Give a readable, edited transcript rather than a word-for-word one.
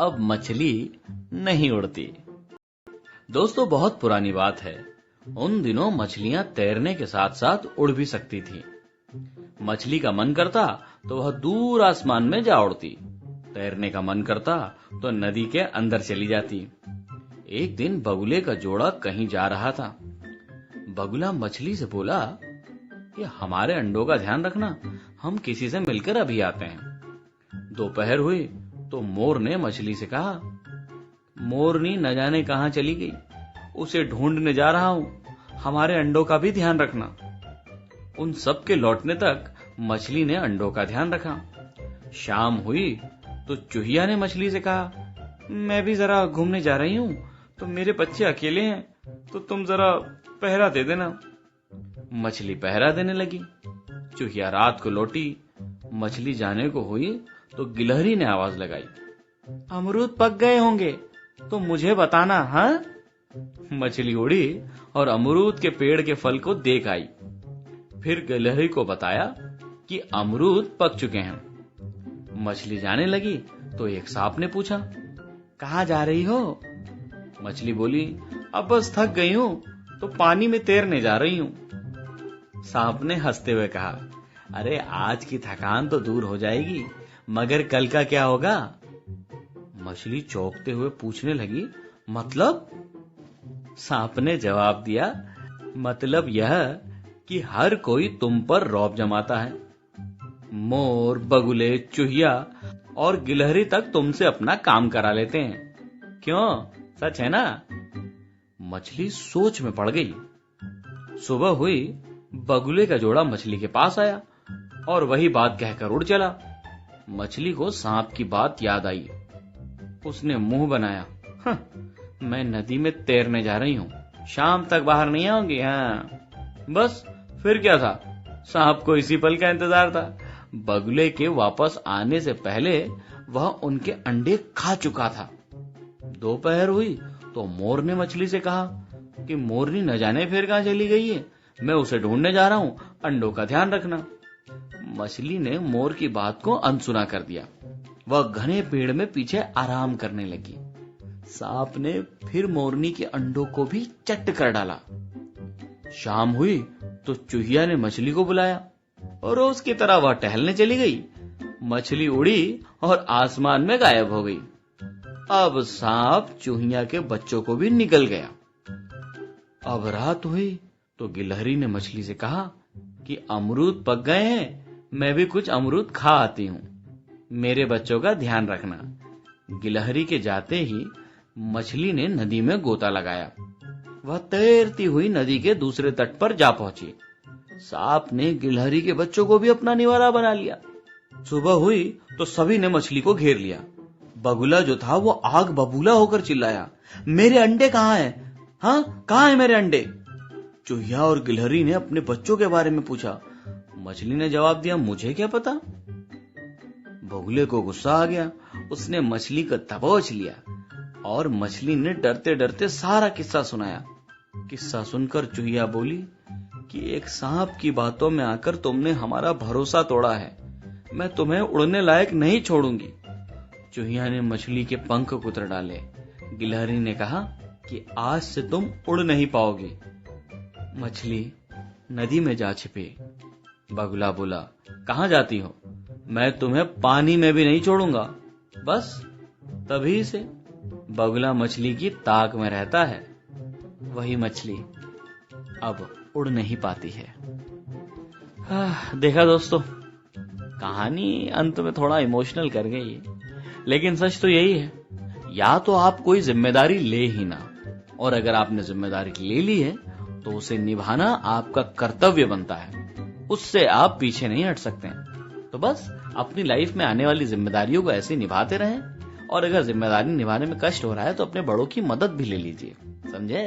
अब मछली नहीं उड़ती। दोस्तों, बहुत पुरानी बात है। उन दिनों मछलियां तैरने के साथ साथ उड़ भी सकती थी। मछली का मन करता तो वह दूर आसमान में जा उड़ती, तैरने का मन करता तो नदी के अंदर चली जाती। एक दिन बगुले का जोड़ा कहीं जा रहा था। बगुला मछली से बोला कि हमारे अंडों का ध्यान रखना, हम किसी से मिलकर अभी आते हैं। दोपहर हुई तो मोर ने मछली से कहा, मोरनी न जाने कहां चली गई, उसे ढूंढने जा रहा हूं, हमारे अंडों का भी ध्यान रखना। उन सब के लौटने तक मछली ने अंडों का ध्यान रखा। शाम हुई तो चूहिया ने मछली से कहा, मैं भी जरा घूमने जा रही हूं, तो मेरे बच्चे अकेले हैं, तो तुम जरा पहरा दे देना। मछली पहरा देने लगी। चूहिया रात को लौटी। मछली जाने को हुई तो गिलहरी ने आवाज लगाई, अमरूद पक गए होंगे तो मुझे बताना। हाँ? मछली उड़ी और अमरूद के पेड़ के फल को देख आई। फिर गिलहरी को बताया कि अमरूद पक चुके हैं। मछली जाने लगी तो एक सांप ने पूछा, कहाँ जा रही हो? मछली बोली, अब बस थक गई हूं तो पानी में तैरने जा रही हूं। सांप ने हंसते हुए कहा, अरे आज की थकान तो दूर हो जाएगी, मगर कल का क्या होगा? मछली चौंकते हुए पूछने लगी, मतलब? सांप ने जवाब दिया, मतलब यह कि हर कोई तुम पर रौब जमाता है। मोर, बगुले, चूहिया और गिलहरी तक तुमसे अपना काम करा लेते हैं। क्यों, सच है ना? मछली सोच में पड़ गई। सुबह हुई, बगुले का जोड़ा मछली के पास आया और वही बात कहकर उड़ चला। मछली को सांप की बात याद आई। उसने मुंह बनाया, मैं नदी में तैरने जा रही हूं, शाम तक बाहर नहीं आऊंगी। हाँ, बस फिर क्या था, सांप को इसी पल का इंतजार था। बगुले के वापस आने से पहले वह उनके अंडे खा चुका था। दोपहर हुई तो मोर ने मछली से कहा कि मोरनी न जाने फिर कहां चली गई है, मैं उसे ढूंढने जा रहा हूं, अंडों का ध्यान रखना। मछली ने मोर की बात को अनसुना कर दिया। वह घने पेड़ में पीछे आराम करने लगी। सांप ने फिर मोरनी के अंडों को भी चट कर डाला। शाम हुई तो चूहिया ने मछली को बुलाया और रोज की तरह वह टहलने चली गई। मछली उड़ी और आसमान में गायब हो गई। अब सांप चूहिया के बच्चों को भी निगल गया। अब रात हुई तो गिलहरी ने मछली से कहा कि अमरूद पक गए हैं, मैं भी कुछ अमरूद खा आती हूं, मेरे बच्चों का ध्यान रखना। गिलहरी के जाते ही मछली ने नदी में गोता लगाया। वह तैरती हुई नदी के दूसरे तट पर जा पहुंची। सांप ने गिलहरी के बच्चों को भी अपना निवाला बना लिया। सुबह हुई तो सभी ने मछली को घेर लिया। बगुला जो था वो आग बबूला होकर चिल्लाया, मेरे अंडे कहाँ हैं? हाँ, कहाँ हैं मेरे अंडे? चूहिया और गिलहरी ने अपने बच्चों के बारे में पूछा। मछली ने जवाब दिया, मुझे क्या पता। बगुले को गुस्सा आ गया। उसने मछली को दबोच लिया और मछली ने डरते डरते सारा किस्सा सुनाया। किस्सा सुनकर चूहिया बोली कि एक सांप की बातों में आकर तुमने हमारा भरोसा तोड़ा है, मैं तुम्हें उड़ने लायक नहीं छोड़ूंगी। चूहिया ने मछली के पंख कुतर डाले। गिलहरी ने कहा कि आज से तुम उड़ नहीं पाओगी। मछली नदी में जा छिपी। बगुला बोला, कहां जाती हो? मैं तुम्हें पानी में भी नहीं छोड़ूंगा। बस तभी से बगुला मछली की ताक में रहता है। वही मछली अब उड़ नहीं पाती है। देखा दोस्तों, कहानी अंत में थोड़ा इमोशनल कर गई, लेकिन सच तो यही है, या तो आप कोई जिम्मेदारी ले ही ना, और अगर आपने जिम्मेदारी ले ली है तो उसे निभाना आपका कर्तव्य बनता है, उससे आप पीछे नहीं हट सकते हैं। तो बस अपनी लाइफ में आने वाली जिम्मेदारियों को ऐसे निभाते रहें, और अगर जिम्मेदारी निभाने में कष्ट हो रहा है तो अपने बड़ों की मदद भी ले लीजिए, समझे?